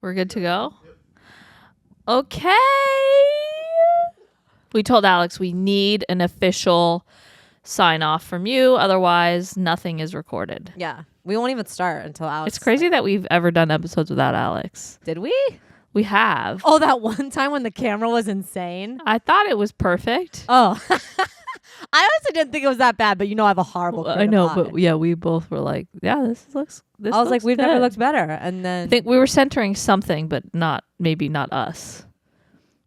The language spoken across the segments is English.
We're good to go? Okay. We told Alex we need an official sign off from you. Otherwise, nothing is recorded. Yeah. We won't even start until Alex. It's crazy that we've ever done episodes without Alex. Did we? We have. Oh, that one time when the camera was insane. I thought it was perfect. Oh. I honestly didn't think it was that bad, but I have a horrible I know, eye. but yeah, we both were like, yeah, this looks I was like, we've good. never looked better. And then I think we were centering something, but maybe not us.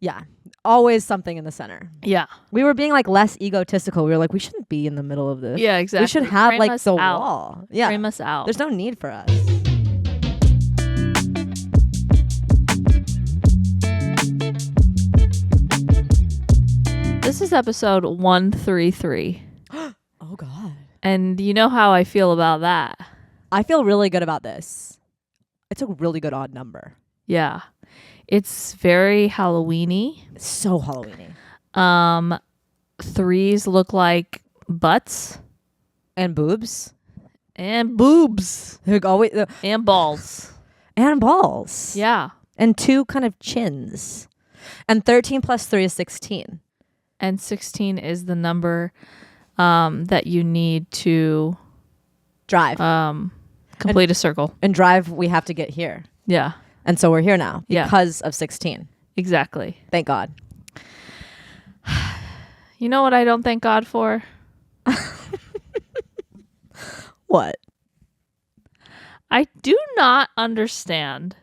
yeah, always something in the center. Yeah. We were being like less egotistical. We were like, we shouldn't be in the middle of this. Yeah, exactly. We should have Frame like us the out. wall. Yeah. Frame us out. There's no need for us. This is episode 133. Oh God. And you know how I feel about that. I feel really good about this. It's a really good odd number. Yeah. It's very Halloween-y. It's so Halloween-y. Threes look like butts. And boobs. And boobs. Like always, And balls. and balls. Yeah. And 2 kind of chins. And 13 plus 3 is 16. And 16 is the number that you need to Drive. complete a circle. And drive, we have to get here. Yeah. And so we're here now Yeah. because of 16. Exactly. Thank God. You know what I don't thank God for? What? I do not understand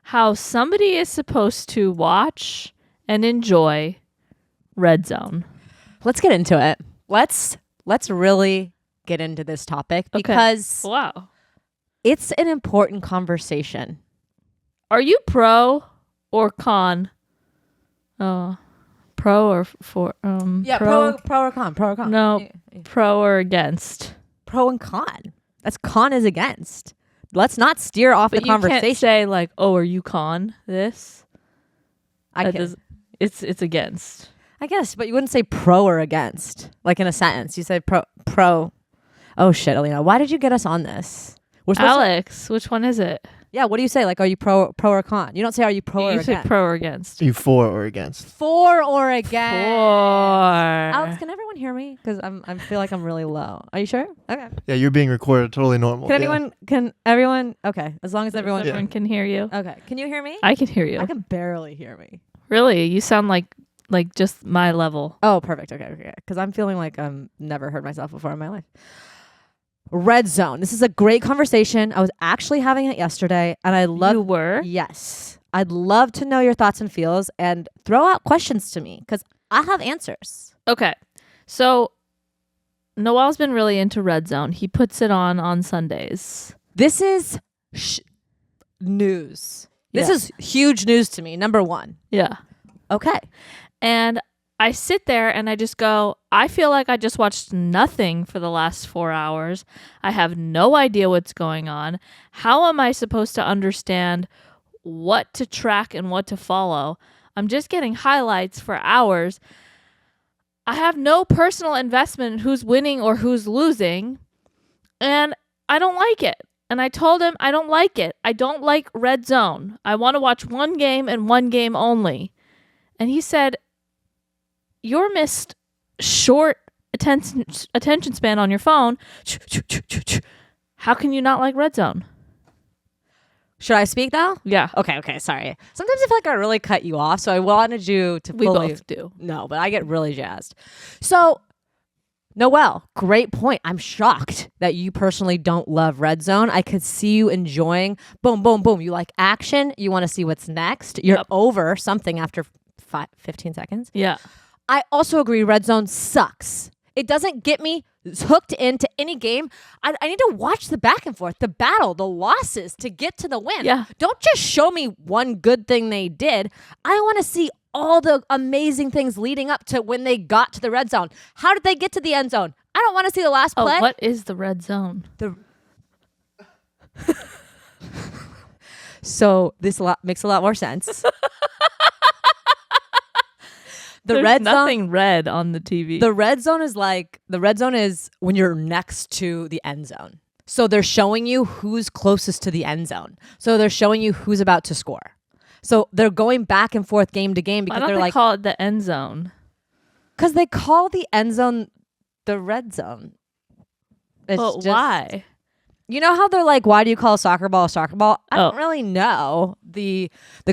how somebody is supposed to watch and enjoy RedZone. Let's get into it. Let's really get into this topic because Wow. it's an important conversation. Are you pro or con? Pro or for Yeah, pro or con. Pro or con. No, Yeah. pro or against. Pro and con. That's con is against. Let's not steer off But the you conversation. can't say like, "Oh, are you con this?" I That can. does- it's against. I guess, but you wouldn't say pro or against, like in a sentence. You say pro. Oh shit, Aleena, why did you get us on this? We're supposed to, Alex, which one is it? yeah. What do you say? Like, are you pro or con? You don't say are you pro or You say against. pro or against. You for or against? For or against. Or Alex, can everyone hear me? Because I feel like I'm really low. Are you sure? Okay. Yeah, you're being recorded. Totally normal. Can everyone? Okay, as long as everyone. everyone can hear you. Okay, can you hear me? I can hear you. I can barely hear me. Really, you sound like just my level. Oh, perfect. Okay. Because I'm feeling like I've never heard myself before in my life. RedZone. This is a great conversation. I was actually having it yesterday, and I love. You were? Yes, I'd love to know your thoughts and feels, and throw out questions to me because I have answers. Okay. So Noel's been really into RedZone. He puts it on Sundays. This is news. This Yeah. is huge news to me. Number one. Yeah. Okay. And I sit there and I just go, I feel like I just watched nothing for the last 4 hours. I have no idea what's going on. How am I supposed to understand what to track and what to follow? I'm just getting highlights for hours. I have no personal investment in who's winning or who's losing. And I don't like it. And I told him I don't like it. I don't like RedZone. I want to watch one game and one game only. And he said, "You're missed short attention span on your phone. How can you not like RedZone?" Should I speak now? Yeah, Okay. Sorry. Sometimes I feel like I really cut you off, so I wanted you to we fully. both do. No, but I get really jazzed. So, Noel, great point. I'm shocked that you personally don't love RedZone. I could see you enjoying boom, boom, boom. You like action. You want to see what's next. You're Yep. over something after 15 seconds. Yeah, I also agree RedZone sucks. It doesn't get me hooked into any game. I need to watch the back and forth, the battle, the losses to get to the win. Yeah. Don't just show me one good thing they did. I want to see all the amazing things leading up to when they got to the red zone. How did they get to the end zone? I don't want to see the last play. Oh, what is the red zone? So this makes a lot more sense. There's red nothing zone, red on the TV. the red zone is when you're next to the end zone. So they're showing you who's closest to the end zone. So they're showing you who's about to score. So they're going back and forth game to game Why because don't they're they like, call it the end zone? because they call the end zone the red zone. It's But just, why? You know how they're like, why do you call a soccer ball a soccer ball? I don't Oh. really know the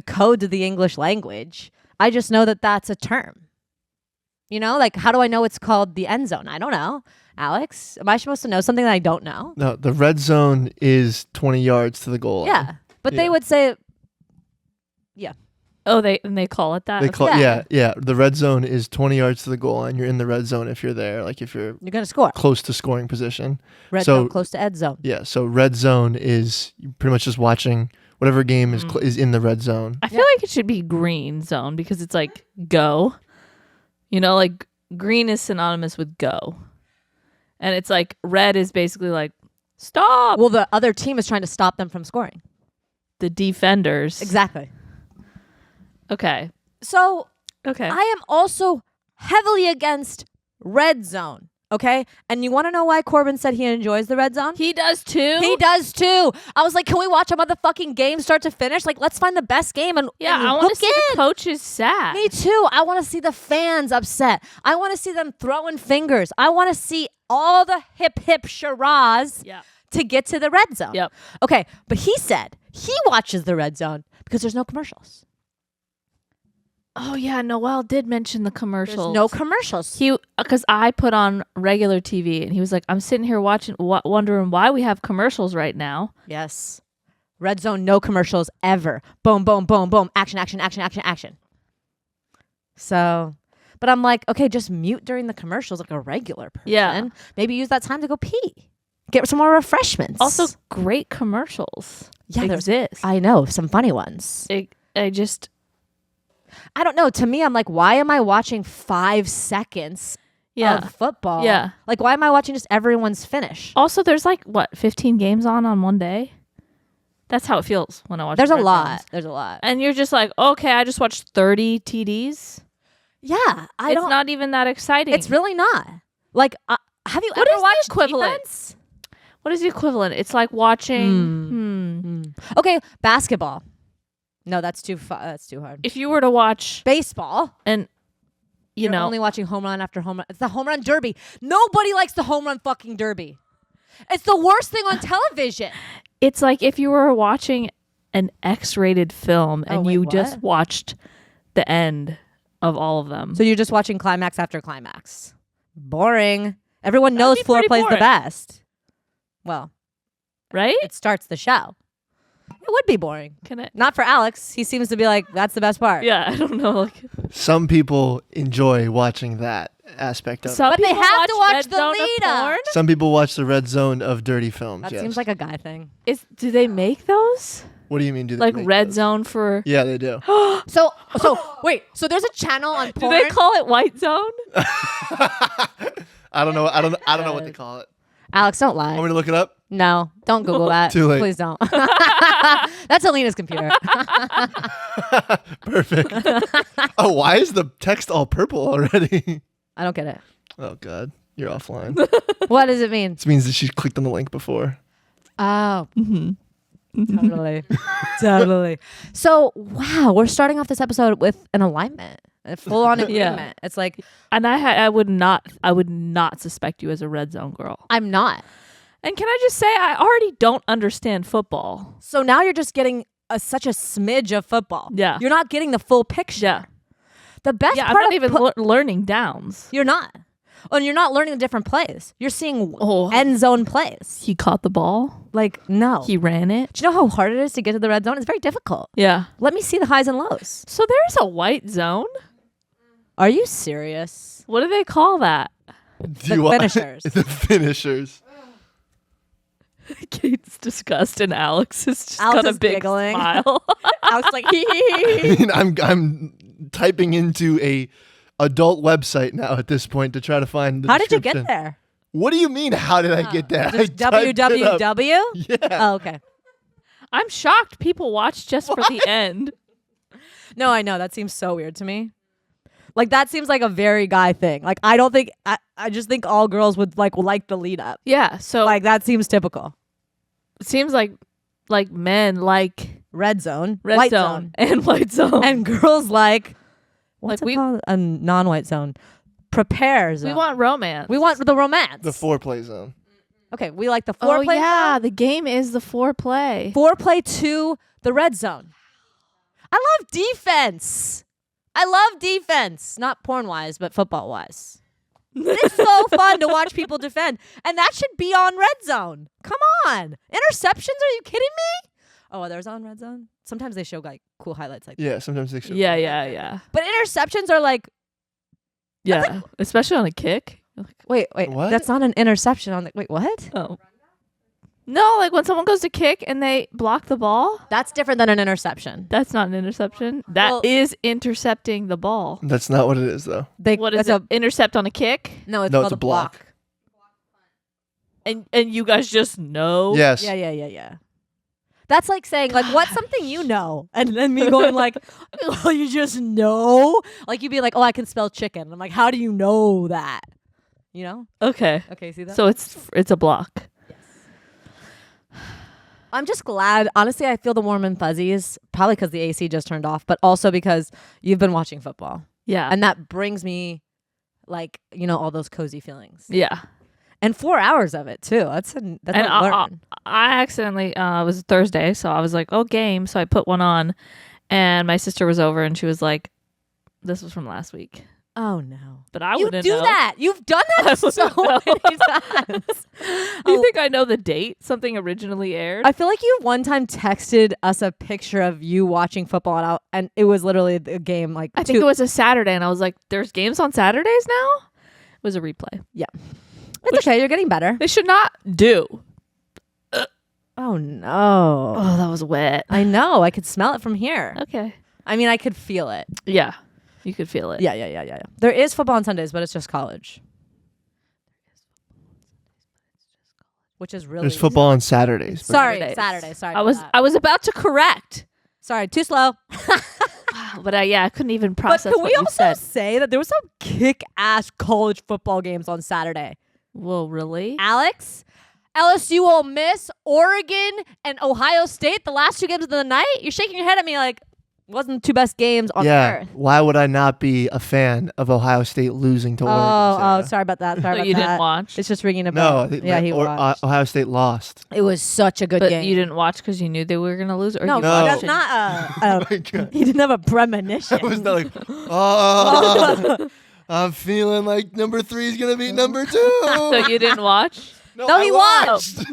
code to the English language. I just know that that's a term. You know, like, how do I know it's called the end zone? I don't know. Alex, am I supposed to know something that I don't know? No, the red zone is 20 yards to the goal line. Yeah. But they Yeah. would say, Oh, they call it that? They Okay. call Yeah. yeah. The red zone is 20 yards to the goal line. You're in the red zone if you're there, like if you're you're going to score. close to scoring position. Red So- zone, close to end zone. Yeah, so red zone is you're pretty much just watching whatever game is in the red zone. I feel like it should be green zone because it's like go. You know, like green is synonymous with go. And it's like red is basically like stop. Well, the other team is trying to stop them from scoring. The defenders. Exactly. Okay. So Okay. I am also heavily against red zone. Okay. And you want to know why Corbin said he enjoys the red zone? He does too. He does too. I was like, can we watch a motherfucking game start to finish? Like, let's find the best game and Yeah, and I want to hook see the in. coaches sad. Me too. I want to see the fans upset. I want to see them throwing fingers. I want to see all the hip charades Yeah. to get to the red zone. Yep. Okay, but he said he watches the red zone because there's no commercials. Oh yeah, Noel did mention the commercials. There's no commercials. He because I put on regular TV and he was like, I'm sitting here watching, wondering why we have commercials right now. Yes. Red zone, no commercials ever. Boom, boom, boom, boom. Action, action, action, action, action. So, but I'm like, okay, just mute during the commercials like a regular person. Yeah. Maybe use that time to go pee. Get some more refreshments. Also, great commercials. Yeah, there's- exist. I know some funny ones. I don't know. To me, I'm like, why am I watching 5 seconds Yeah. of football? Yeah. Like, why am I watching just everyone's finish? Also, there's like what 15 games on one day. That's how it feels when I watch. There's a Red lot. Zones. There's a lot. And you're just like, okay, I just watched 30 TDs. Yeah, It's not even that exciting. It's really not. Like, have you What ever is the watched equivalent? defense? What is the equivalent? It's like watching. Okay, basketball. No, that's too that's too hard. If you were to watch, Baseball. and you You're know, only watching home run after home run. It's the home run derby. Nobody likes the home run fucking derby. It's the worst thing on television. it's like if you were watching an X-rated film and wait, you what? just watched the end of all of them. So you're just watching climax after climax. Boring. Everyone knows be Floor pretty plays the boring. best. Well, Right? it starts the show. It would be boring. Can it? Not for Alex. He seems to be like, that's the best part. Yeah, I don't know. Like, Some people enjoy watching that aspect of it. some But they people have to watch Red the Zone of lead up. porn. Some people watch the red zone of dirty films. That yes. seems like a guy thing. Do they make those? What do you mean? Do they Like make Red those? Zone for? Yeah, they do. So wait. So there's a channel on Do porn. they call it White Zone? I don't know. I don't know what they call it. Alex, don't lie. Want me to look it up? No, don't Google that. Too late. Please don't. That's Aleena's computer. Perfect. Oh, why is the text all purple already? I don't get it. Oh God, you're offline. What does it mean? This means that she clicked on the link before. Oh. Totally. Totally. So, wow, we're starting off this episode with an alignment. A full on agreement. Yeah. It's like, And I would not suspect you as a Red Zone girl. I'm not. And can I just say, I already don't understand football. So now you're just getting such a smidge of football. Yeah. You're not getting the full picture. Yeah. The best Yeah, I'm part not of even learning downs. you're not. And you're not learning the different plays. You're seeing Oh. end zone plays. He caught the ball. Like, no. He ran it. Do you know how hard it is to get to the red zone? It's very difficult. Yeah. Let me see the highs and lows. So there's a white zone? Are you serious? What do they call that? The finishers. The finishers. Kate's disgust and Alex is just Alex got a is big giggling. smile. I was like, I mean, I'm typing into a adult website now at this point to try to find the how did you description. get there? What do you mean? How did I get there? I Just typed it up. www? Yeah. Oh, okay. I'm shocked people watch just for the end. No, I know. That seems so weird to me. Like, that seems like a very guy thing. Like, I don't think, I just think all girls would like the lead up. Yeah. So Like, that seems typical. it seems like men like Red zone, red white zone, and white zone. and girls like what's Like it called? A non-white zone. Prepare zone. we want romance. We want the romance. The foreplay zone. Okay, we like the Oh foreplay. yeah, zone. the game is the foreplay. Foreplay to the red zone. I love defense. I love defense, not porn wise, but football wise. It's so fun to watch people defend, and that should be on red zone. Come on, interceptions? Are you kidding me? Oh, there's on red zone. Sometimes they show like cool highlights like that. Yeah, sometimes they show. Yeah. But interceptions are like, Yeah, especially on a kick. wait, What? that's not an interception on the. Wait, what? Oh. No, like when someone goes to kick and they block the ball, That's different than an interception. that's not an interception. That is intercepting the ball. That's not what it is, though. What is it? Intercept on a kick? No, it's No, called it's a block. And you guys just know? Yes. Yeah. That's like saying, like, what's something you know? And then me going like, oh, you just know? Like you'd be like, oh, I can spell chicken. I'm like, how do you know that? You know? Okay. Okay, see that? So it's a block. I'm just glad. Honestly, I feel the warm and fuzzies, probably because the AC just turned off, but also because you've been watching football. Yeah. And that brings me, like, you know, all those cozy feelings. Yeah. And 4 hours of it, too. That's And not learn. I accidentally, it was Thursday, so I was like, oh, game. So I put one on, and my sister was over, and she was like, this was from last week. Oh, no. But I You wouldn't do know. that. You've done that I so wouldn't know. many times. Do you think I know the date something originally aired? I feel like you one time texted us a picture of you watching football, and it was literally the game. Like I think it was a Saturday, and I was like, there's games on Saturdays now? It was a replay. It's okay. You're getting better. They should not do. Oh, no. Oh, that was wet. I know. I could smell it from here. Okay. I mean, I could feel it. Yeah. You could feel it. Yeah. There is football on Sundays, but it's just college. Which is really... There's football on Saturdays. but- Sorry, Saturdays. Saturday. Sorry. I about was that. I was about to correct. Sorry, too slow. But I couldn't even But process can what we you also said. say that there was some kick-ass college football games on Saturday? Whoa, really? Alex, LSU, Ole Miss, Oregon, and Ohio State, the last two games of the night? You're shaking your head at me like, wasn't the two best games on Yeah. earth. Why would I not be a fan of Ohio State losing to Oregon? Oh, Sarah? sorry about that. Sorry So about you that. didn't watch? It's just ringing a No, bell. they- Yeah, he or, watched. Ohio State lost. It was such a good But game. you didn't watch because you knew they were going to lose? Or No, you No. that's watched not Oh my God. he didn't have a premonition. I was not like, oh, I'm feeling like number 3 is gonna beat number 2. So you didn't watch? No, I he watched.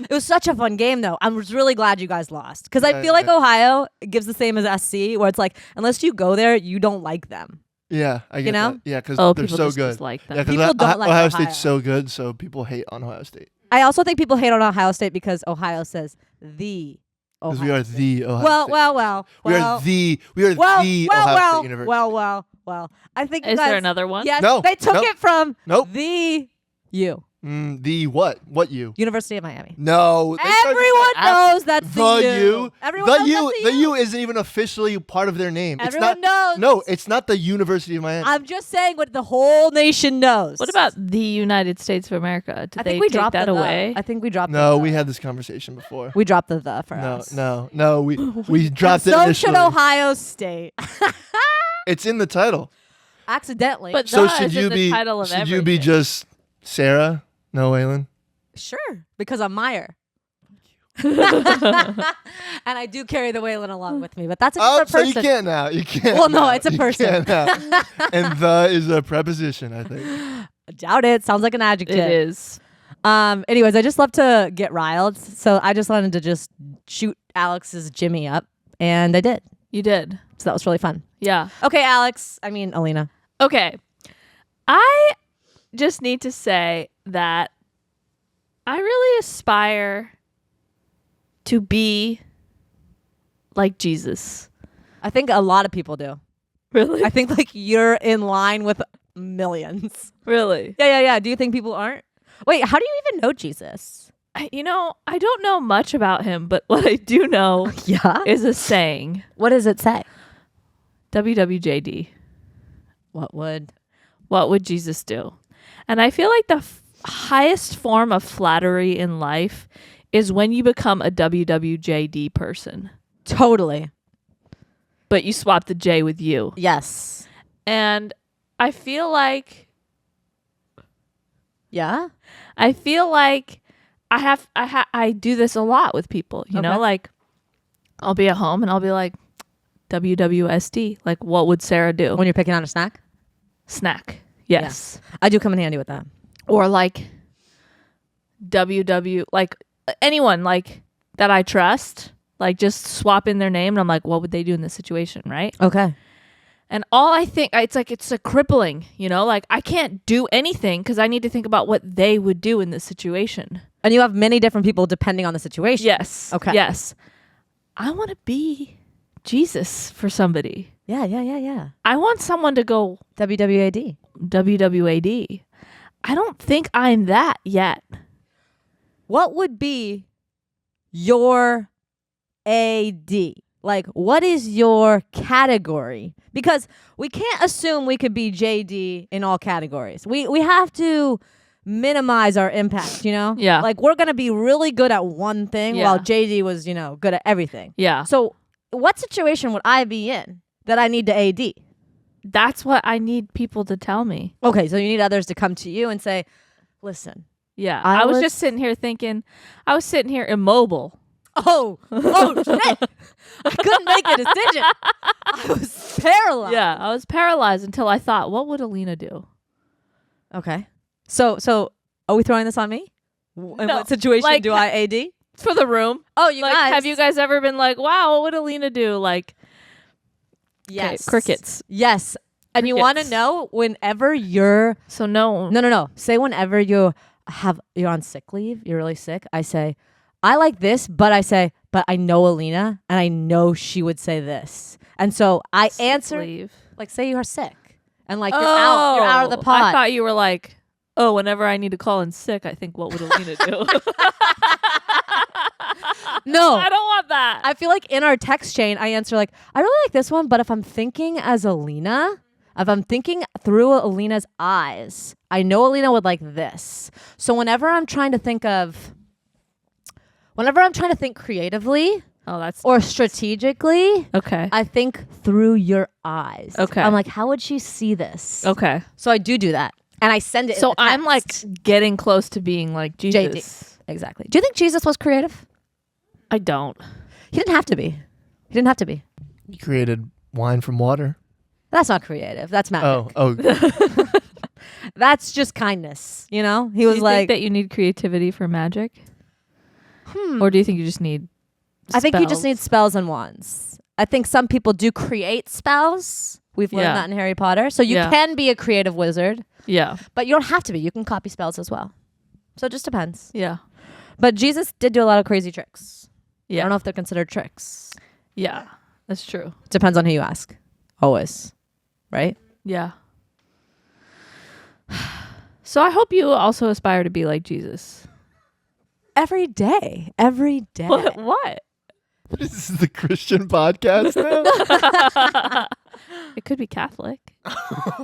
It was such a fun game, though. I was really glad you guys lost because I feel like Yeah. Ohio gives the same as SC, where it's like unless you go there, you don't like them. Yeah, I get know? that. Yeah, because Oh, they're people so just good. dislike them. Yeah, because People don't like Ohio Ohio. State's so good, so people hate on Ohio State. I also think people hate on Ohio State because Ohio says the Because Ohio we are State. the Ohio Well, State. well. We are the Ohio State University. Well. I think you Is guys, there another one? Yes, No, they took nope. it from Nope. the U. The what? What you? University of Miami. No. they started Everyone after- knows that's the U. Everyone The knows U. that's The U isn't even officially part of their name. Everyone it's not. knows. No, it's not the University of Miami. I'm just saying what the whole nation knows. What about the United States of America? Did I they think we take dropped that the away? I think we dropped No, the we had this conversation before. We dropped the for No, us. no. We dropped it So initially. should Ohio State. It's in the title. Accidentally. But So the should is you in the be? title of Should you be everything. just Sarah? No, Waylon. Sure, because I'm Meyer. And I do carry the Waylon along with me, but that's a Oh, different so person. you can't now. You can't. Well, no, now. it's a You person. can't now. And the is a preposition, I think. I doubt it. Sounds like an adjective. It is. Anyways, I just love to get riled, so I just wanted to just shoot Alex's Jimmy up, and I did. You did. So that was really fun. Yeah. Okay, Aleena. Okay. I just need to say that I really aspire to be like Jesus. I think a lot of people do. Really? I think like you're in line with millions. Really? Yeah. Do you think people aren't? Wait, how do you even know Jesus? I don't know much about him, but what I do know Yeah. is a saying. What does it say? WWJD. What would? What would Jesus do? And I feel like the highest form of flattery in life is when you become a WWJD person, Totally. but you swap the J with you. Yes. And I feel like Yeah. I do this a lot with people, you know, Okay. like I'll be at home and I'll be like WWSD, like what would Sarah do? When you're picking out a snack, Snack. Yes. I do come in handy with that. Or like WW, like anyone like that I trust, like just swap in their name and I'm like, what would they do in this situation, right? Okay. And all I think, it's like it's a crippling, you know, like I can't do anything because I need to think about what they would do in this situation. And you have many different people depending on the situation. Yes. Okay. Yes. I want to be Jesus for somebody. Yeah. I want someone to go WWAD. WWAD. I don't think I'm that yet. What would be your AD? Like, what is your category? Because we can't assume we could be JD in all categories. We have to minimize our impact, you know? Yeah. Like, we're going to be really good at one thing Yeah. while JD was, you know, good at everything. Yeah. So what situation would I be in that I need to AD? That's what I need people to tell me. Okay, so you need others to come to you and say, listen. Yeah. I I was was- just sitting here thinking, I was sitting here immobile. Oh shit. I couldn't make a decision. I was paralyzed. Yeah. I was paralyzed until I thought, what would Aleena do? Okay. So are we throwing this on me? In No, what situation like- do I AD? For the room. Oh, you Like, guys. have you guys ever been like, wow, what would Aleena do? Like, okay, Yes. crickets. Yes. And you want to Crickets. know whenever you're So no. No. Say whenever you're on sick leave, you're really sick. I say, I like this, but I know Aleena and I know she would say this. And so I answer Leave. like say you are sick and like you're out of the pot. I thought you were like, oh, whenever I need to call in sick, I think what would Aleena do? No. I don't want that. I feel like in our text chain, I answer like, I really like this one, but if I'm thinking as Aleena, if I'm thinking through Aleena's eyes, I know Aleena would like this. So whenever I'm trying to think creatively Oh, that's or strategically, okay. I think through your eyes. Okay. I'm like, how would she see this? Okay. So I do that. And I send it in So the I'm like text. getting close to being like Jesus. Exactly. Do you think Jesus was creative? I don't. He didn't have to be. He created wine from water. That's not creative. That's magic. Oh. That's just kindness, you know? He Do was you like, think that you need creativity for magic? Or do you think you just need I think you just spells? need spells and wands. I think some people do create spells. We've learned Yeah. that in Harry Potter. So you Yeah. can be a creative wizard, Yeah. but you don't have to be. You can copy spells as well. So it just depends. Yeah. But Jesus did do a lot of crazy tricks. I Yeah. don't know if they're considered tricks. Yeah. That's true. Depends on who you ask. Always. Right? Yeah. So I hope you also aspire to be like Jesus. Every day. Every day. What? This is the Christian podcast now? It could be Catholic.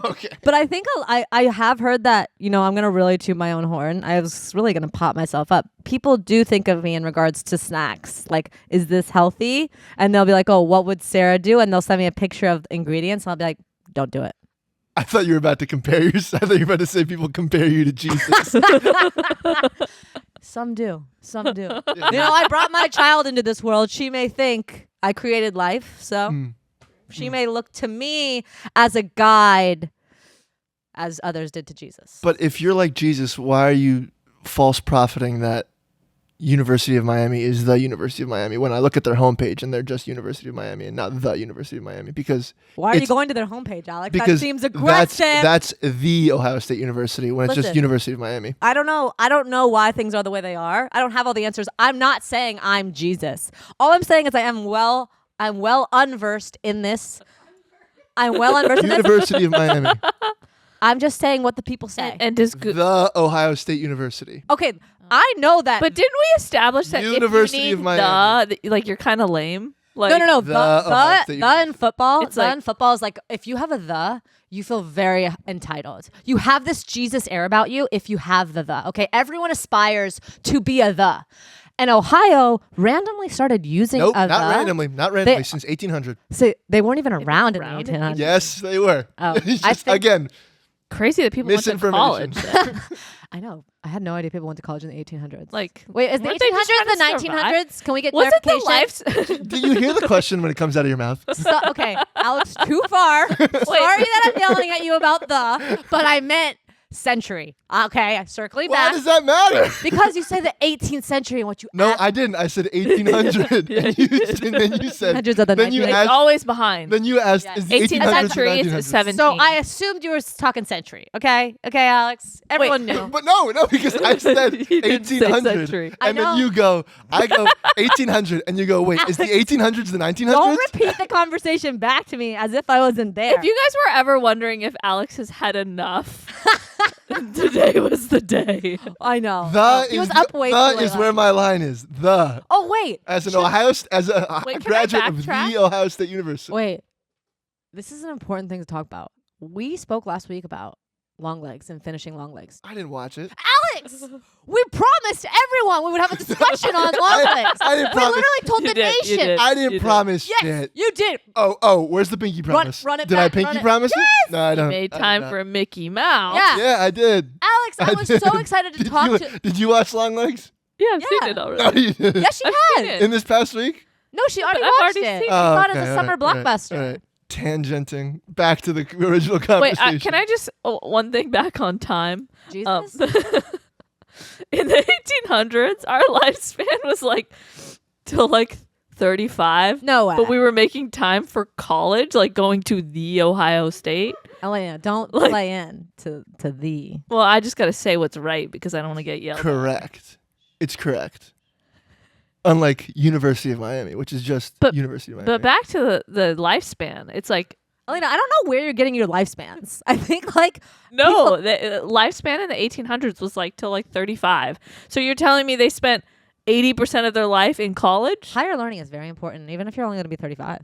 Okay. But I think I have heard that, you know, I'm going to really toot my own horn. I was really going to pop myself up. People do think of me in regards to snacks. Like, is this healthy? And they'll be like, oh, what would Sarah do? And they'll send me a picture of the ingredients. And I'll be like, don't do it. I thought you were about to compare yourself. I thought you were about to say people compare you to Jesus. Some do. Some do. You know, I brought my child into this world. She may think I created life. So she may look to me as a guide as others did to Jesus. But if you're like Jesus, why are you false profiting that University of Miami is the University of Miami when I look at their homepage and they're just University of Miami and not the University of Miami? Because Why are you it's- going to their homepage, Alex? That because seems aggressive. that's the Ohio State University when it's just Listen. University of Miami. I don't know. I don't know why things are the way they are. I don't have all the answers. I'm not saying I'm Jesus. All I'm saying is I'm well unversed in this. I'm well unversed in this. University of Miami. I'm just saying what the people say. And just The Ohio State University. Okay, I know that. But didn't we establish that University if you of need Miami. like you're kind of lame? Like, no. Ohio State The in football. It's The like- in football is like if you have a the, you feel very entitled. You have this Jesus air about you if you have the. Okay, everyone aspires to be a the. And Ohio randomly started using Nope, a not the. randomly. Not randomly. Since 1800. So they weren't even around in the around in 1800s. Yes, they were. Oh, It's I just, think- again, crazy that people went to misinformation. college. I know. I had no idea people went to college in the 1800s. Like, wait, is the weren't they just 1800s the trying to survive? 1900s? Can we get was it clarification? the life? do you hear the question when it comes out of your mouth? So, okay, Alex, too far. Sorry that I'm yelling at you about but I meant century. Okay, circling Why back. does that matter? Because you say the 18th century and what you No, asked. I didn't. I said 1800. and then you said. 1800s are the Then you 1900s. It's asked. always behind. Then you asked. Yeah. Is the 18th 1800s or century 1900s? is 17. So I assumed you were talking century. Okay, Alex. Everyone knew. But no, because I said You didn't say 1800, century. I and then know. I go 1800, and you go, wait, is the 1800s the 1900s? Don't repeat the conversation back to me as if I wasn't there. If you guys were ever wondering if Alex has had enough, today was the day. I know. The he is was up way too the late is last where night. my line is. The Oh wait. as an Should- as a Wait, can I graduate of backtrack? the Ohio State University. Wait. This is an important thing to talk about. We spoke last week about long legs and finishing long legs. I didn't watch it. Alex, we promised everyone we would have a discussion on long legs. I didn't We promise. literally told You the did, you nation. did. I didn't You did. promise Yes, shit. you did. Oh, where's the pinky promise? run it did I back, pinky run it- promise it? No, I don't. Made I did time not. for a Mickey Mouse. Yeah. Yeah, I did. Alex, I was so did. excited to Did talk you, to. Did you watch Long Legs? Yeah, I've Yeah. seen it No, already. you didn't. Yes, she I've had. seen it. In this past week? No, she already I've watched already it. seen it. I thought it was okay, a summer all right, blockbuster. all right. Tangenting back to the original Wait, conversation. can I just one thing back on time? Jesus. In the 1800s, our lifespan was like till like 35. No way. But we were making time for college, like going to the Ohio State. Aleena, don't Like- play in to the. Well, I just got to say what's right because I don't want to get yelled at. Correct. It's correct. Unlike University of Miami, which is just But- University of Miami. But back to the lifespan. It's like, Aleena, I don't know where you're getting your lifespans. I think like no, the lifespan in the 1800s was like till like 35. So you're telling me they spent 80% of their life in college? higher learning is very important, even if you're only going to be 35.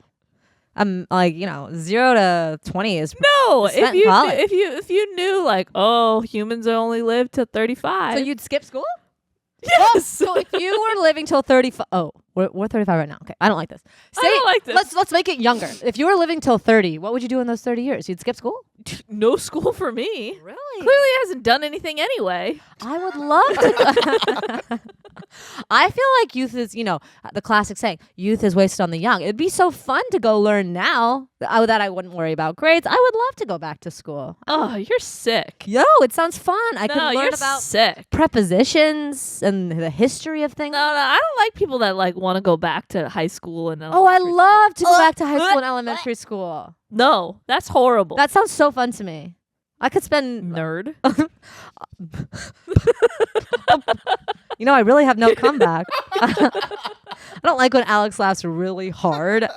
Like 0 to 20 is. No, Spent if in you college. if you knew like, oh, humans only live to 35. So you'd skip school? yes. So if you were living till 35, we're 35 right now. Okay, I don't like this. I don't like this. Let's make it younger. If you were living till 30, what would you do in those 30 years? You'd skip school? No school for me. Really? Clearly hasn't done anything anyway. I would love to. I feel like youth is, the classic saying, youth is wasted on the young. It'd be so fun to go learn now that I wouldn't worry about grades. I would love to go back to school. Oh, you're sick. Yo, it sounds fun. I no, could learn you're about sick. prepositions and the history of things. No, I don't like people that like want to go back to high school and Oh, I elementary love to go back to high school and elementary school. school. No, that's horrible. That sounds so fun to me. I could spend. nerd. I really have no comeback. I don't like when Alex laughs really hard.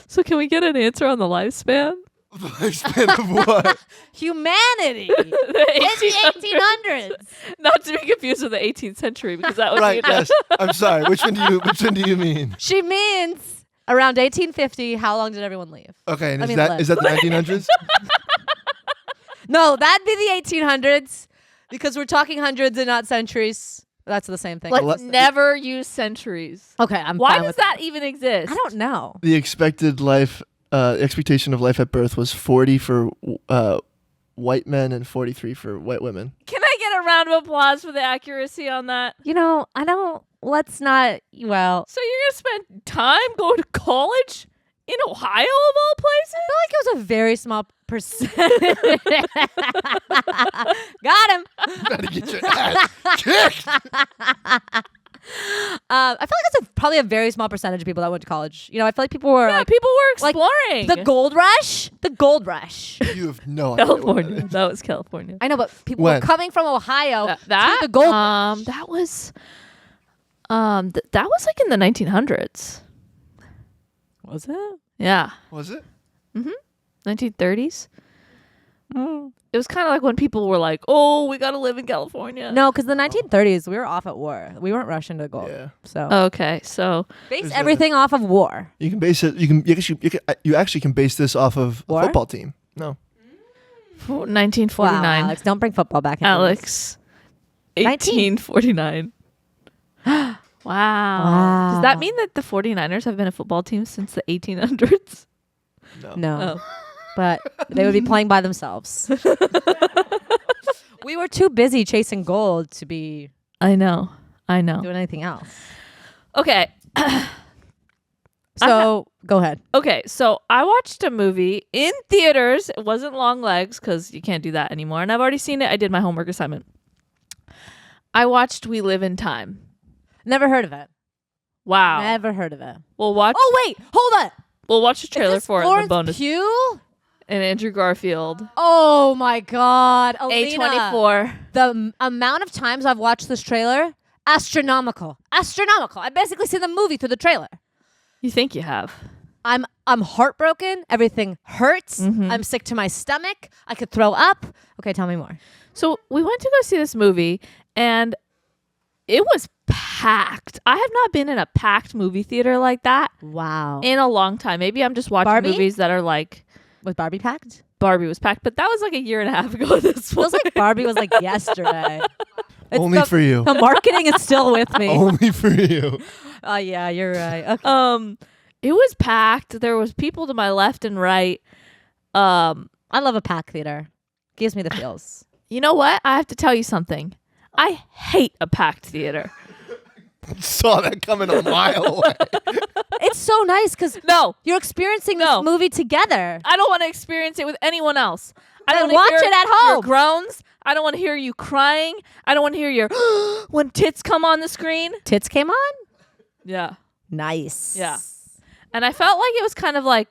So can we get an answer on the lifespan? Lifespan of what? Humanity. The It's 1800s. the 1800s. Not to be confused with the 18th century because that would Right. be Yes. I'm sorry. Which one do you mean? She means around 1850. How long did everyone leave? Okay. And I is mean, that the 1900s? No, that'd be the 1800s because we're talking hundreds and not centuries. That's the same thing. Let's Well, never use centuries. Okay, I'm Why fine does with that even exist? I don't know. The expectation of life at birth was 40 for white men and 43 for white women. Can I get a round of applause for the accuracy on that? I don't. Let's not. Well, So you're gonna spend time going to college in Ohio of all places? I feel like it was a very small percentage. Got him. Gotta get your ass kicked. I feel like that's probably a very small percentage of people that went to college. I feel like people were Yeah, like people were like, exploring. the gold rush. The gold rush. You have no idea. what that California. is. That was California. I know, but people were When? coming from Ohio That to the gold. that was that was like in the 1900s. Was it? Yeah. Was it? 1930s. It was kind of like when people were like, "Oh, we gotta live in California." No, because the 1930s, we were off at war. We weren't rushing to gold. Yeah. So Okay, so base everything off of war. You can base it. You actually can base this off of a War? football team. No. 1949. Wow, Alex, don't bring football back into this. Alex, 1849. Wow. Does that mean that the 49ers have been a football team since the 1800s? No. Oh. But they would be playing by themselves. We were too busy chasing gold to be I know. doing anything else. Okay. So go ahead. Okay, so I watched a movie in theaters. It wasn't Long Legs because you can't do that anymore. And I've already seen it. I did my homework assignment. I watched We Live in Time. Never heard of it. Wow. Never heard of it. We'll watch. Oh wait, hold on. We'll watch the trailer Is this for it in Florence the bonus. Pugh? And Andrew Garfield. Oh my God, Aleena. A24. The amount of times I've watched this trailer, astronomical. I basically see the movie through the trailer. You think you have? I'm heartbroken. Everything hurts. Mhm. I'm sick to my stomach. I could throw up. Okay, tell me more. So we went to go see this movie, and it was packed. I have not been in a packed movie theater like that Wow. in a long time. Maybe I'm just watching Barbie? movies that are like Was Barbie packed? Barbie was packed, but that was like a year and a half ago at this point. Feels like Barbie was like yesterday. It's Only for you. The marketing is still with me. Only for you. Oh yeah, you're right. Okay. It was packed. There was people to my left and right. I love a packed theater. Gives me the feels. You know what? I have to tell you something. I hate a packed theater. Saw that coming a mile away. It's so nice because No, you're experiencing No. this movie together. I don't want to experience it with anyone else. I Then don't wanna watch hear it at your home. groans. I don't want to hear you crying. I don't want to hear your when tits come on the screen. Tits came on. Yeah. Nice. Yeah. And I felt like it was kind of like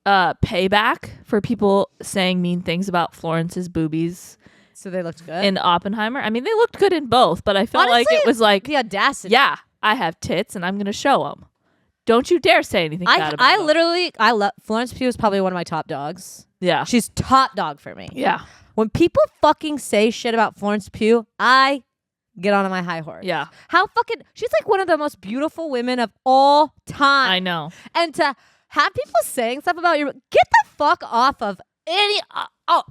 payback for people saying mean things about Florence's boobies So they looked good. in Oppenheimer. I mean, they looked good in both, but I felt like Honestly, it was like, the audacity. yeah, I have tits and I'm going to show them. Don't you dare say anything bad about I them. literally love Florence Pugh is probably one of my top dogs. Yeah. She's top dog for me. Yeah. When people fucking say shit about Florence Pugh, I get on my high horse. Yeah. How fucking she's like one of the most beautiful women of all time. I know. And to have people saying stuff about you, get the fuck off of any. I know.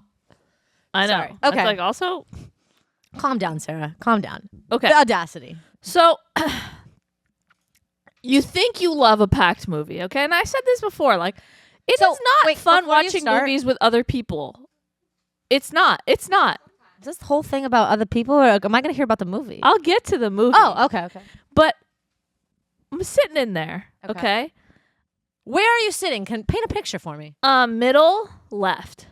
Sorry. That's Okay. like also, Calm down, Sarah. Calm down. okay. The audacity. So you think you love a packed movie, okay? And I said this before, like it So, is not wait, fun before you watching start- movies with other people. It's not. It's not. Is this whole thing about other people, or am I going to hear about the movie? I'll get to the movie. Oh, okay. But I'm sitting in there, Okay. okay? Where are you sitting? Can paint a picture for me. Middle left.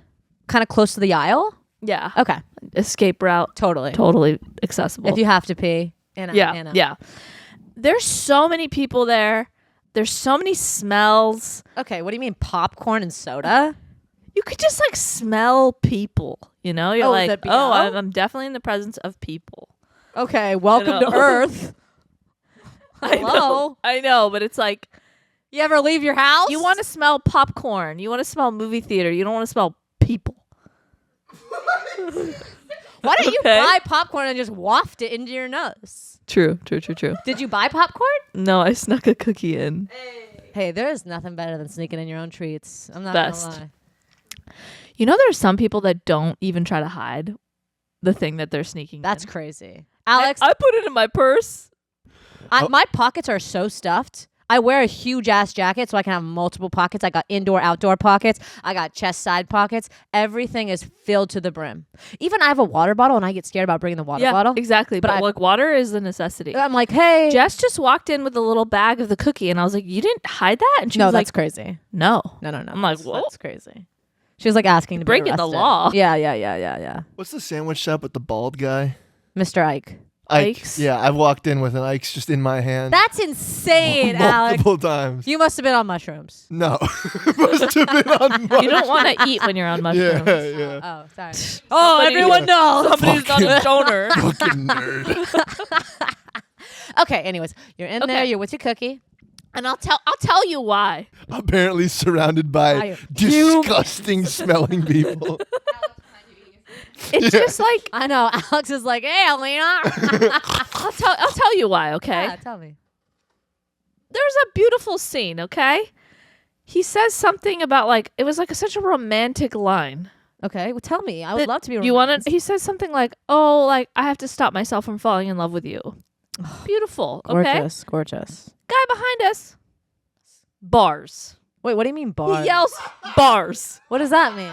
Kind of close to the aisle. Yeah. Okay, Escape route. totally. Totally accessible. If you have to pee. Anna, yeah. Anna. Yeah. There's so many people there. There's so many smells. Okay, what do you mean popcorn and soda? You could just like smell people, you know? You're Oh, like, the BO? oh, I'm definitely in the presence of people. Okay, welcome know. to Earth. I know, but it's like You ever leave your house? you want to smell popcorn. You want to smell movie theater. You don't want to smell people. Why don't you Okay. buy popcorn and just waft it into your nose? True. Did you buy popcorn? No, I snuck a cookie in. Hey, there is nothing better than sneaking in your own treats. I'm not Best. gonna lie. You know, there are some people that don't even try to hide the thing that they're sneaking. That's in. crazy. Alex, I put it in my purse. my pockets are so stuffed. I wear a huge ass jacket so I can have multiple pockets. I got indoor, outdoor pockets. I got chest side pockets. Everything is filled to the brim. Even I have a water bottle and I get scared about bringing the water bottle. Exactly. But But like water is a necessity. I'm like, hey. Jess just walked in with a little bag of the cookie, and I was like, "You didn't hide that?" And she No, was that's like, crazy. "No." No. I'm like, That's- whoa. That's crazy. She was like asking to Breaking be the arrested. law. Yeah. What's the sandwich shop with the bald guy? Mr. Ike. Ike's? Yeah, I've walked in with an Ike's just in my hand. That's insane, Alex. multiple times. You must have been on mushrooms. No. Must have been on You don't want to eat when you're on mushrooms. Yeah. Oh, sorry. Somebody- everyone knows. Somebody's not a stoner. Fucking nerd. Okay, anyways, you're in there, Okay. you're with your cookie. And I'll tell you why. Apparently surrounded by disgusting smelling people. It's just like I know. Alex is like, hey, Aleena. I'll tell you why, okay? Yeah, tell me. There's a beautiful scene, okay? He says something about like it was like such a romantic line. Okay, well, tell me. I would love to be. You want to? He says something like, "Oh, like I have to stop myself from falling in love with you." Beautiful, okay? Gorgeous, gorgeous. Guy behind us, bars. Wait, what do you mean bars? He yells, "Bars!" What does that mean?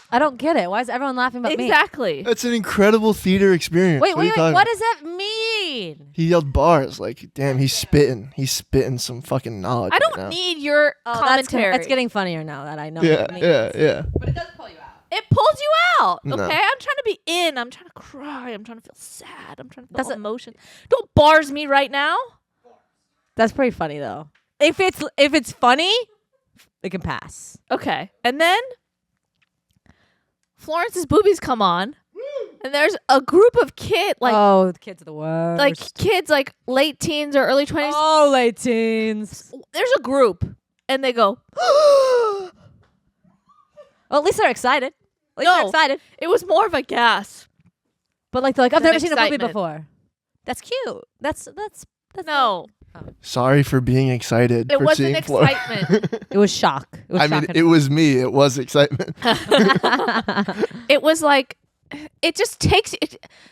I don't get it. Why is everyone laughing but me? Exactly. That's an incredible theater experience. Wait. What about? does that mean? He yelled bars. Like, damn, he's spitting. He's spitting some fucking knowledge. I don't right now. need your commentary. It's getting funnier now that I know. Yeah, what it means. yeah. But it does pull you out. It pulls you out. Okay, No. I'm trying to be in. I'm trying to cry. I'm trying to feel sad. I'm trying to feel That's emotion. Don't bars me right now. That's pretty funny though. If it's funny, it can pass. Okay, and then Florence's boobies come on, and there's a group of kids oh, the kids are the worst. like kids like late teens or early 20s. oh, late teens. There's a group, and they go. Well, at least they're excited. At least they're No. excited. It was more of a gasp. But like they're like, I've Than never seen a movie excitement. before. That's cute. That's No, Sorry for being excited. it for wasn't seeing Florence. excitement. It was shock. It was I mean, shock it was me. It was excitement. It was like, it just takes.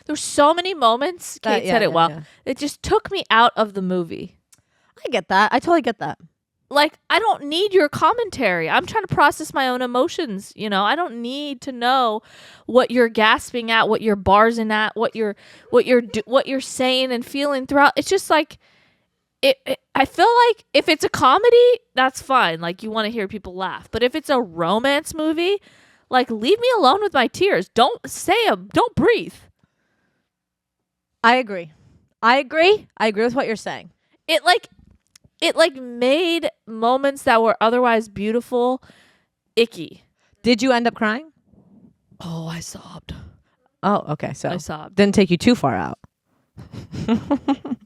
There's so many moments. Kate said it well. yeah. It just took me out of the movie. I get that. I totally get that. Like, I don't need your commentary. I'm trying to process my own emotions. You know, I don't need to know what you're gasping at, what you're barsing at, what you're saying and feeling throughout. It's just like, I feel like if it's a comedy, that's fine. Like, you want to hear people laugh. But if it's a romance movie, like, leave me alone with my tears. Don't breathe. I agree. I agree with what you're saying. It made moments that were otherwise beautiful icky. Did you end up crying? Oh, I sobbed. Oh, okay. So I sobbed. didn't take you too far out.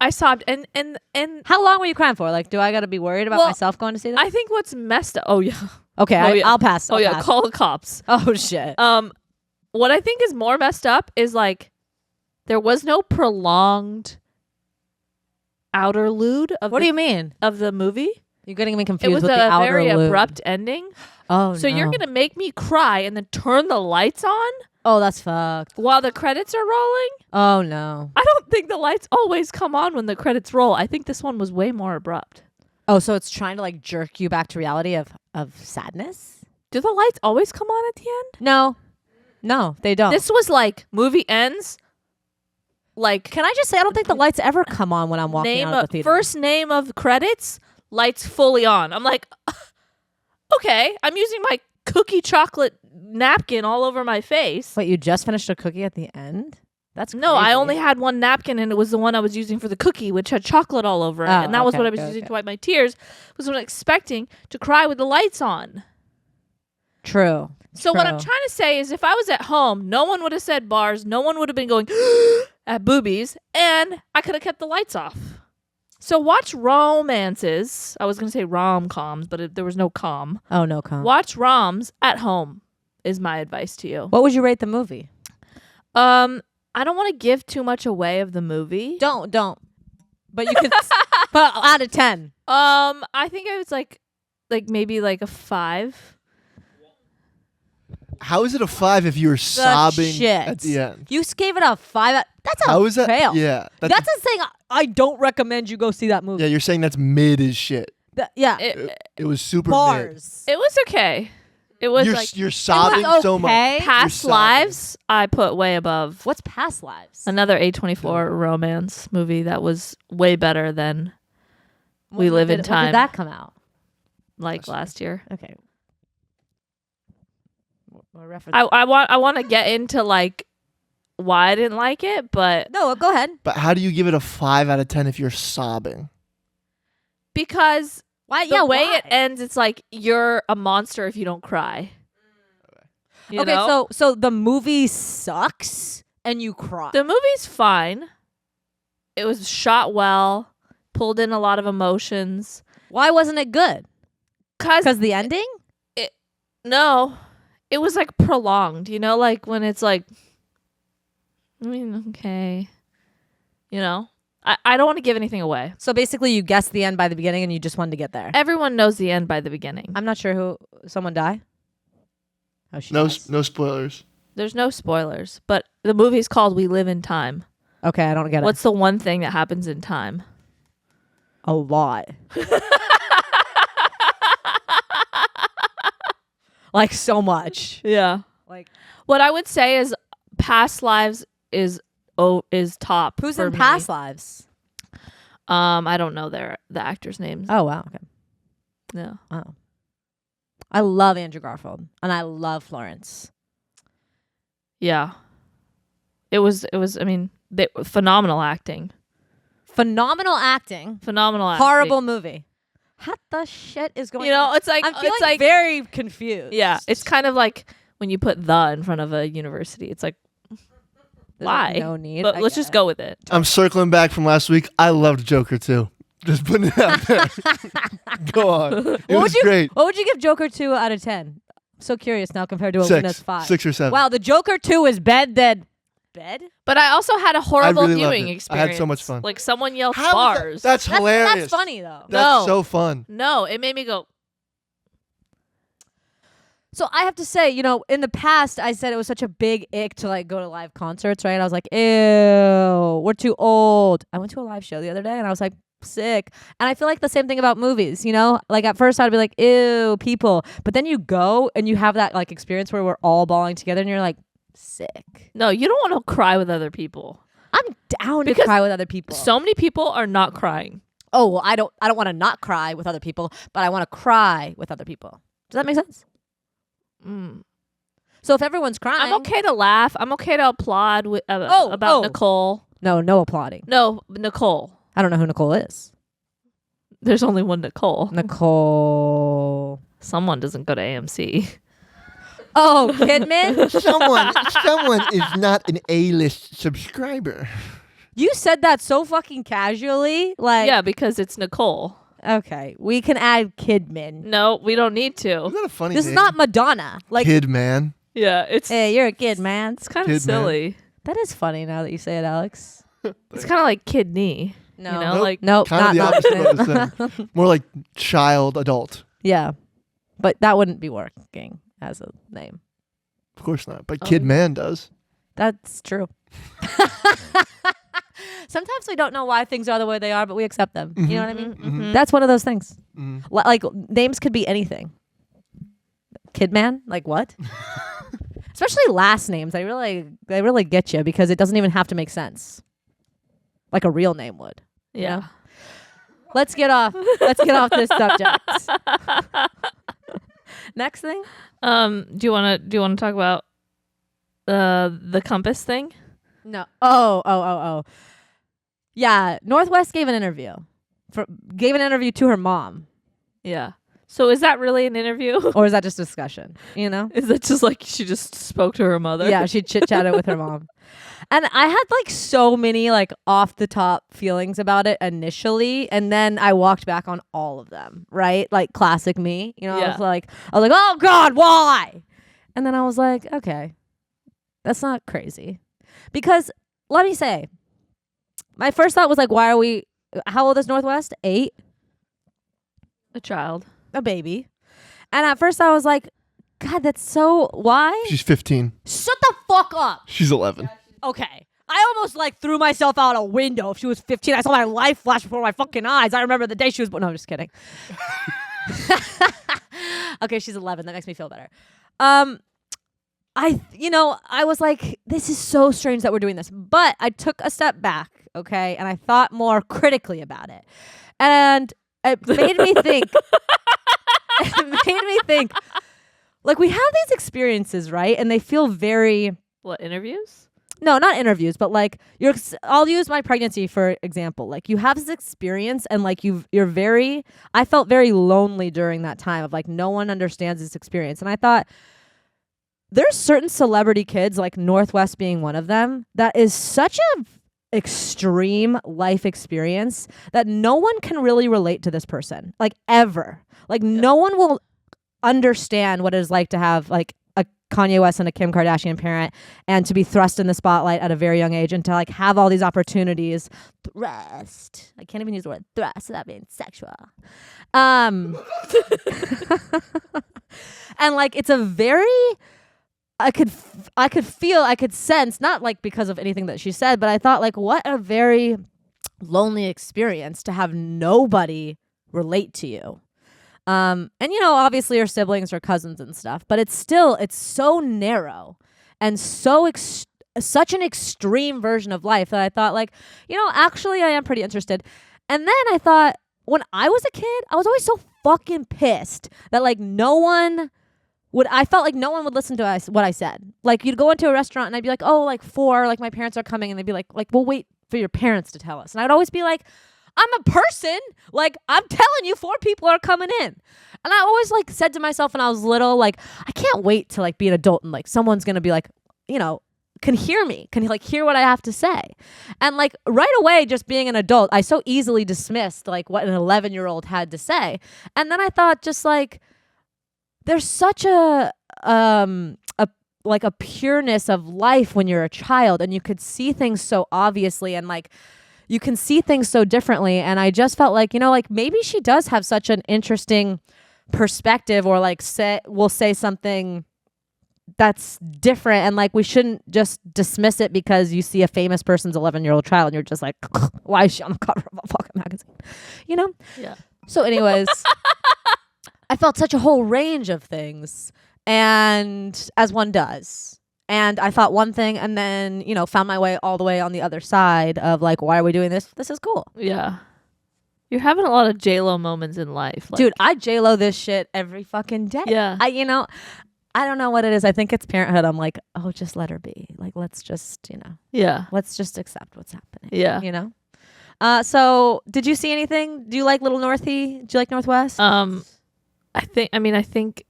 I sobbed, and How long were you crying for? Like, do I got to be worried about Well, myself going to see that? I think what's messed up. Oh yeah. Okay, Oh, yeah. I'll pass. Oh I'll yeah. pass. Call the cops. Oh shit. What I think is more messed up is like there was no prolonged outerlude of What do you mean? of the movie. You're getting me It confused was with a the outer very loop. abrupt ending. Oh, So you're no. gonna make me cry and then turn the lights on Oh, that's fucked. while the credits are rolling? Oh no. I don't think the lights always come on when the credits roll. I think this one was way more abrupt. Oh, so it's trying to like jerk you back to reality of sadness? Do the lights always come on at the end? No, they don't. This was like movie ends. Like Can I just say I don't think the lights ever come on when I'm walking name out of of the theater. first name of credits, lights fully on. I'm like, okay, I'm using my cookie chocolate napkin all over my face. Wait, you just finished a cookie at the end? That's No, I crazy. only had one napkin, and it was the one I was using for the cookie, which had chocolate all over it. Oh, And that was okay, what I was okay, using okay. to wipe my tears. Was what I'm expecting to cry with the lights on. True. So what I'm True. trying to say is, if I was at home, no one would have said bars. No one would have been going at boobies, and I could have kept the lights off. So watch romances. I was going to say rom-coms, but there was no com. Oh no, come. Watch roms at home is my advice to you. What would you rate the movie? I don't want to give too much away of the movie. Don't. But you could. But out of 10. I think I was like maybe like a 5. How is it a 5 if you were sobbing shit. at the end? You gave it a 5. That's a How is that? fail. Yeah. That's a saying. I don't recommend you go see that movie. Yeah, you're saying that's mid as shit. Yeah. It was super mid. Bars. It was okay. It was like You're sobbing was so much. okay. Past sobbing. lives. I put way above. What's Past Lives? Another A24 romance movie that was way better than We When Live in When Time. did that come out? like last year. Okay. What reference? I want to get into like why I didn't like it, but No, go ahead. But how do you give it a 5 out of 10 if you're sobbing? because Why? the way it ends, it's like you're a monster if you don't cry. You Okay, know? so the movie sucks and you cry. The movie's fine. It was shot well, pulled in a lot of emotions. Why wasn't it good? Because the ending? No, it was like prolonged, you know, like when it's like, I mean, okay, you know, I don't want to give anything away. So basically you guessed the end by the beginning and you just wanted to get there. Everyone knows the end by the beginning. I'm not sure who, someone die? Oh, she No does. no spoilers. There's no spoilers, but the movie's called We Live in Time. Okay, I don't get it. What's the one thing that happens in time? A lot. Like so much. Yeah. Like What I would say is past lives is top. who's for in me. past lives? I don't know the actors' names. Oh wow. Okay. No. Oh. I love Andrew Garfield and I love Florence. Yeah. It was I mean, phenomenal acting. Phenomenal acting. Phenomenal acting. Horrible movie. What the shit is going on? You know, it's like I'm feeling it's like very confused. yeah, it's kind of like when you put the in front of a university. It's like There's why? like no need. But I let's get just it. go with it. I'm circling back from last week. I loved Joker too. Just putting it out there. Go on. It was great. What would you give Joker 2 out of 10? I'm so curious now compared to Aleena's 5. 6 or 7. Wow, the Joker 2 is bed. But I also had a horrible really loved viewing it. I experience. had so much fun. Like someone yelled How is bars. That's hilarious. That's funny though. That's No. so fun. No, it made me go. So I have to say, you know, in the past, I said it was such a big ick to like go to live concerts, right? I was like, ew, we're too old. I went to a live show the other day and I was like, sick. And I feel like the same thing about movies, you know? Like at first I'd be like, ew, people. But then you go and you have that like experience where we're all bawling together and you're like, sick. No, you don't want to cry with other people. I'm down to Because cry with other people. So many people are not crying. Oh, well, I don't want to not cry with other people, but I want to cry with other people. Does that make sense? Mm. So if everyone's crying, I'm okay to laugh. I'm okay to applaud about Nicole. No applauding. No, Nicole. I don't know who Nicole is. There's only one Nicole. Nicole. Someone doesn't go to AMC. Oh, Kidman? Someone is not an A-list subscriber. You said that so fucking casually. Like, Yeah, because it's Nicole. okay, we can add Kidman. No, we don't need to. Isn't that a funny This name? is not Madonna. Like, Kid Man. Yeah, it's hey, you're a kid, man. it's kind Kid of silly. That is funny now that you say it, Alex. It's kind of like kidney. No, You know, Nope. like nope, Kind of the not opposite of opposite. what I was saying. More like child, adult. Yeah, but that wouldn't be working as a name. Of course not. But Oh. Kid Man does. That's true. Sometimes we don't know why things are the way they are, but we accept them. You know what I mean? mhm. That's one of those things. Mhm. Like names could be anything. Kidman, like what? Especially last names. They really get you because it doesn't even have to make sense. Like a real name would. yeah. Let's get off this subject. Next thing? Do you want to talk about the compass thing? No. Oh. Yeah, Northwest gave an interview. Gave an interview to her mom. Yeah. So is that really an interview? Or is that just discussion? You know? Is that just like she just spoke to her mother? Yeah, she chit-chatted with her mom. And I had like so many like off the top feelings about it initially, and then I walked back on all of them, right? Like classic me. You know, Yeah. I was like, oh God, why? And then I was like, okay, that's not crazy. Because let me say, my first thought was like, how old is Northwest? 8? A child. A baby. And at first I was like, God, that's so, why? She's 15. Shut the fuck up. She's 11. Okay. I almost like threw myself out a window if she was 15. I saw my life flash before my fucking eyes. I remember the day she was born. No, I'm just kidding. Okay, she's 11. That makes me feel better. I was like, this is so strange that we're doing this. But I took a step back, okay, and I thought more critically about it. And it made me think. Like, we have these experiences, right? And they feel very... What, interviews? No, not interviews, but like I'll use my pregnancy for example. Like you have this experience and like I felt very lonely during that time of like no one understands this experience. And I thought there's certain celebrity kids, like Northwest being one of them, that is such a extreme life experience that no one can really relate to this person, like ever. Like no one will understand what it is like to have like a Kanye West and a Kim Kardashian parent and to be thrust in the spotlight at a very young age and to like have all these opportunities. Thrust. I can't even use the word thrust without being sexual. And like it's a very I could feel, I could sense, not like because of anything that she said, but I thought like what a very lonely experience to have nobody relate to you. And you know, obviously her siblings or cousins and stuff, but it's so narrow and such an extreme version of life that I thought like, you know, actually I am pretty interested. And then I thought when I was a kid, I was always so fucking pissed that like I felt like no one would listen to what I said. Like you'd go into a restaurant and I'd be like, oh, like 4, like my parents are coming, and they'd be like, we'll wait for your parents to tell us. And I'd always be like, I'm a person. Like I'm telling you 4 people are coming in. And I always like said to myself when I was little, like, I can't wait to like be an adult and like someone's going to be like, you know, can hear me, can like hear what I have to say. And like right away, just being an adult, I so easily dismissed like what an 11-year-old had to say. And then I thought just like, there's such a pureness of life when you're a child and you could see things so obviously and like you can see things so differently. And I just felt like, you know, like maybe she does have such an interesting perspective or like we'll say something that's different and like we shouldn't just dismiss it because you see a famous person's 11-year-old child and you're just like, why is she on the cover of a fucking magazine? You know? Yeah. So anyways, I felt such a whole range of things, and as one does. And I thought one thing and then, you know, found my way all the way on the other side of like, why are we doing this? This is cool. Yeah. You're having a lot of J-Lo moments in life. Like, dude, I J-Lo this shit every fucking day. Yeah. I don't know what it is. I think it's parenthood. I'm like, oh, just let her be. Like, let's just, you know. Yeah. Let's just accept what's happening. Yeah. You know? So did you see anything? Do you like Little Northie? Do you like Northwest? I think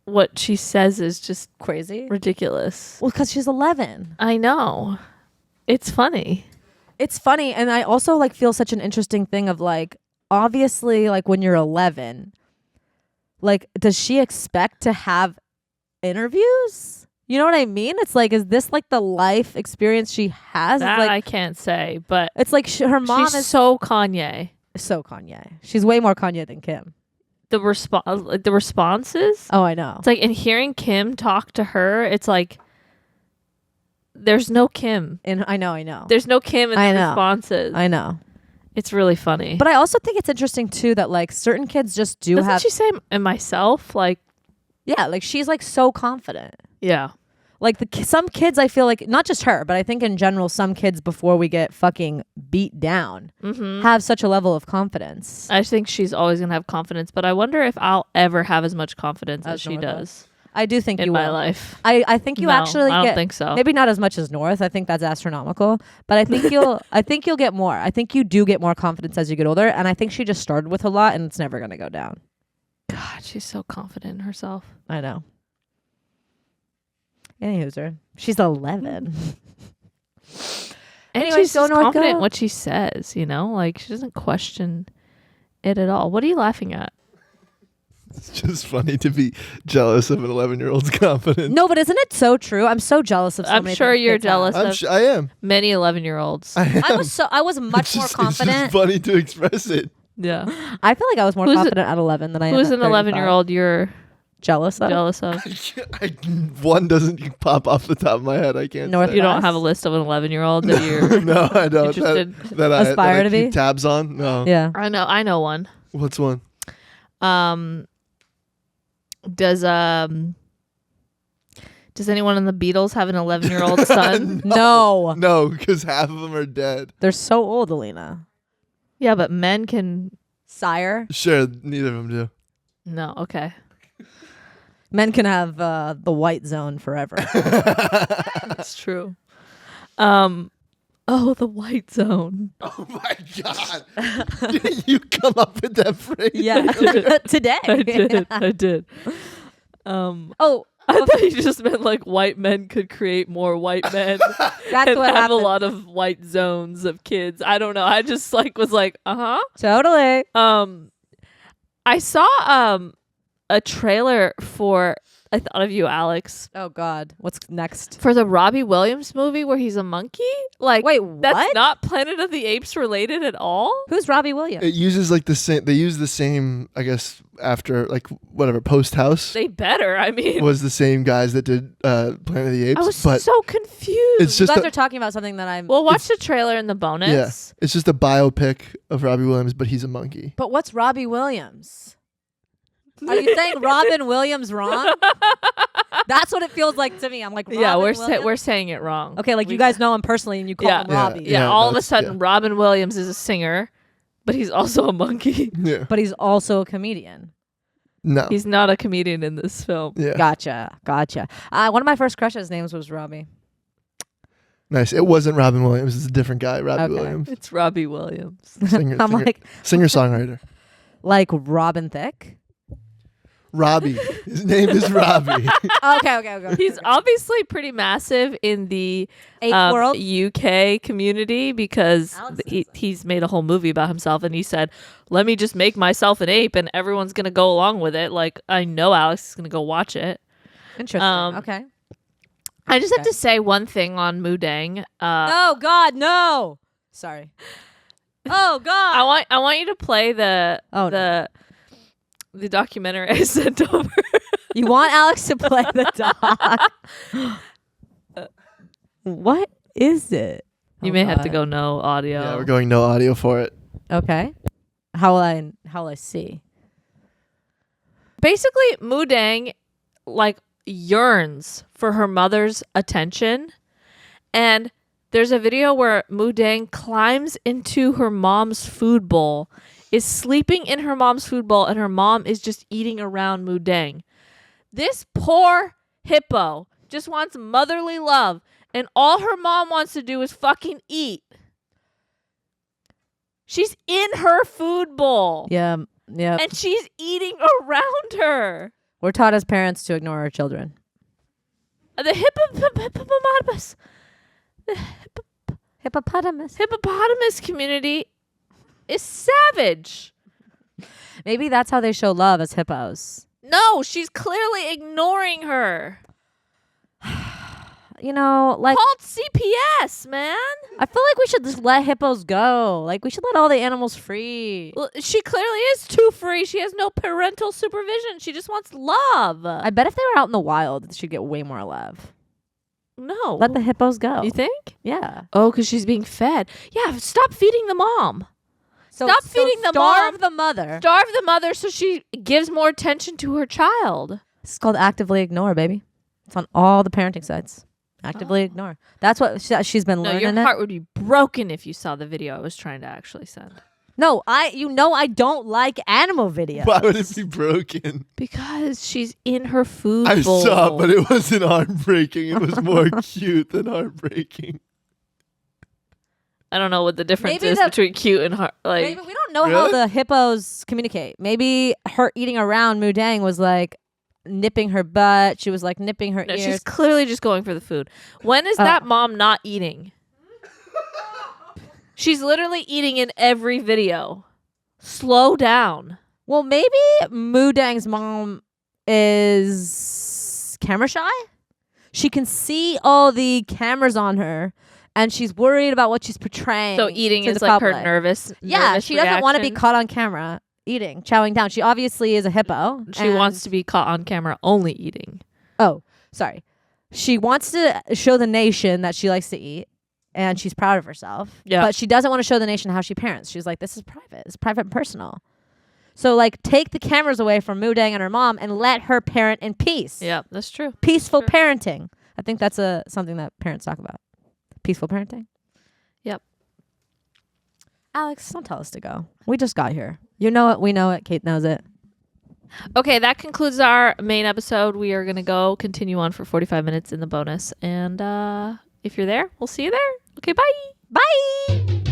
what she says is just crazy, ridiculous. Well, because she's 11. I know. It's funny. It's funny. And I also like feel such an interesting thing of like, obviously, like when you're 11, like, does she expect to have interviews? You know what I mean? It's like, is this like the life experience she has? That it's like, I can't say, but it's like her mom she's is so Kanye. So Kanye. She's way more Kanye than Kim. The responses. Oh, I know. It's like, and hearing Kim talk to her, it's like, there's no Kim. And I know. There's no Kim in the responses. I know. It's really funny. But I also think it's interesting too that like certain kids just do Doesn't she say and myself? Like, yeah, like she's like so confident. Yeah. Like some kids, I feel like, not just her, but I think in general, some kids before we get fucking beat down have such a level of confidence. I think she's always going to have confidence, but I wonder if I'll ever have as much confidence as she does. I do think in you my will. life. I think you actually I get, don't think so. Maybe not as much as North. I think that's astronomical, but I think you'll get more. I think you do get more confidence as you get older, and I think she just started with a lot, and it's never going to go down. God, she's so confident in herself. I know. Anywho's she's 11. And she's so confident in what she says, you know? Like, she doesn't question it at all. What are you laughing at? It's just funny to be jealous of an 11-year-old's confidence. No, but isn't it so true? I'm so jealous of so I'm many sure you're jealous of I am. many 11-year-olds. I was much more confident. It's just funny to express it. Yeah. I feel like I was more confident at 11 than I am Who's at an 11-year-old you're jealous of? One doesn't pop off the top of my head. I can't. Northwest? You don't have a list of an 11-year-old that you're No, I don't. interested that I aspire to be? keep tabs on? No. Yeah. I know one. What's one? Does anyone in the Beatles have an 11-year-old son? No. No, because half of them are dead. They're so old, Aleena. Yeah, but men can. Sire? Sure, neither of them do. No, okay. Men can have the white zone forever. That's true. Oh, the white zone. Oh my God. Did you come up with that phrase? Yeah. Today. I did. Oh, I thought you just meant like white men could create more white men That's and what have happened. a lot of white zones of kids. I don't know. I just like was like, Totally. I saw a trailer for I thought of you, Alex, Oh God, what's next? for the Robbie Williams movie where he's a monkey. Like, Wait, that's what? not Planet of the Apes related at all. Who's Robbie Williams? It uses like the same. They use the same. I guess after like whatever Post House They better. I mean, was the same guys that did Planet of the Apes. I was but so confused. it's You just guys a, are talking about something that I'm. We'll watch the trailer in the bonus. it's just a biopic of Robbie Williams, but he's a monkey. But what's Robbie Williams? Are you saying Robin Williams wrong? That's what it feels like to me. I'm like, Yeah, Robin we're Williams? saying it wrong. Okay, like you guys know him personally and you call Yeah. him Robbie. Yeah, Yeah, all of a that's- sudden, yeah. Robin Williams is a singer, but he's also a monkey. Yeah. But he's also a comedian. No. He's not a comedian in this film. Yeah. Gotcha. One of my first crushes' names was Robbie. Nice. It wasn't Robin Williams. It's a different guy. Robbie Okay. Williams. It's Robbie Williams. Singer, I'm singer, like singer-songwriter. Robin Thicke. Robbie. His name is Robbie. Okay. He's obviously pretty massive in the Ape world. UK community because Alex he's made a whole movie about himself, and he said, "Let me just make myself an ape, and everyone's gonna go along with it." Like, I know Alex is gonna go watch it. Interesting. Okay. I just have Okay. to say one thing on Mudang. Oh God, no. Sorry. Oh God. I want you to play the the documentary I sent over. You want Alex to play the dog? What is it? You Oh, may have to God. go no audio. Yeah, we're going no audio for it. Okay. How will I see? Basically, Mudang like yearns for her mother's attention, and there's a video where Mudang climbs into her mom's food bowl, is sleeping in her mom's food bowl, and her mom is just eating around Mudang. This poor hippo just wants motherly love, and all her mom wants to do is fucking eat. She's in her food bowl. Yeah. And she's eating around her. We're taught as parents to ignore our children. The hippopotamus. Hippopotamus community is savage. Maybe that's how they show love as hippos. No, she's clearly ignoring her. You know, like Called CPS, man. I feel like we should just let hippos go. Like we should let all the animals free. Well, she clearly is too free. She has no parental supervision. She just wants love. I bet if they were out in the wild, she'd get way more love. No. Let the hippos go. You think? Yeah. Oh, because she's being fed. Yeah, stop feeding the mom. Stop feeding the starve mom. the mother. Starve the mother so she gives more attention to her child. It's called actively ignore, baby. It's on all the parenting sites. Actively ignore. That's what she's been No, learning. your heart would be broken if you saw the video I was trying to actually send. No, I don't like animal videos. Why would it be broken? Because she's in her food I bowl. saw, but it wasn't heartbreaking. It was more cute than heartbreaking. I don't know what the difference Maybe is between cute and heart. Like, Maybe we don't know how Really? the hippos communicate. Maybe her eating around Mudang was like nipping her butt. She was like nipping her no, ears. she's clearly just going for the food. When is that mom not eating? She's literally eating in every video. Slow down. Well, maybe Mudang's mom is camera shy. She can see all the cameras on her, and she's worried about what she's portraying. So eating to is the like her public. nervous. Yeah, nervous she doesn't want to be reaction. caught on camera eating, chowing down. She obviously is a hippo. She wants to be caught on camera only eating. Oh, sorry. She wants to show the nation that she likes to eat, and she's proud of herself. Yeah. But she doesn't want to show the nation how she parents. She's like, this is private. It's private and personal. So, like, take the cameras away from Mudang and her mom and let her parent in peace. Yeah, that's true. Peaceful Sure. parenting. I think that's something that parents talk about. Peaceful parenting. Yep. Alex, don't tell us to go. We just got here. You know it. We know it. Kate knows it. Okay, that concludes our main episode. We are going to continue on for 45 minutes in the bonus. And if you're there, we'll see you there. Okay, bye. Bye.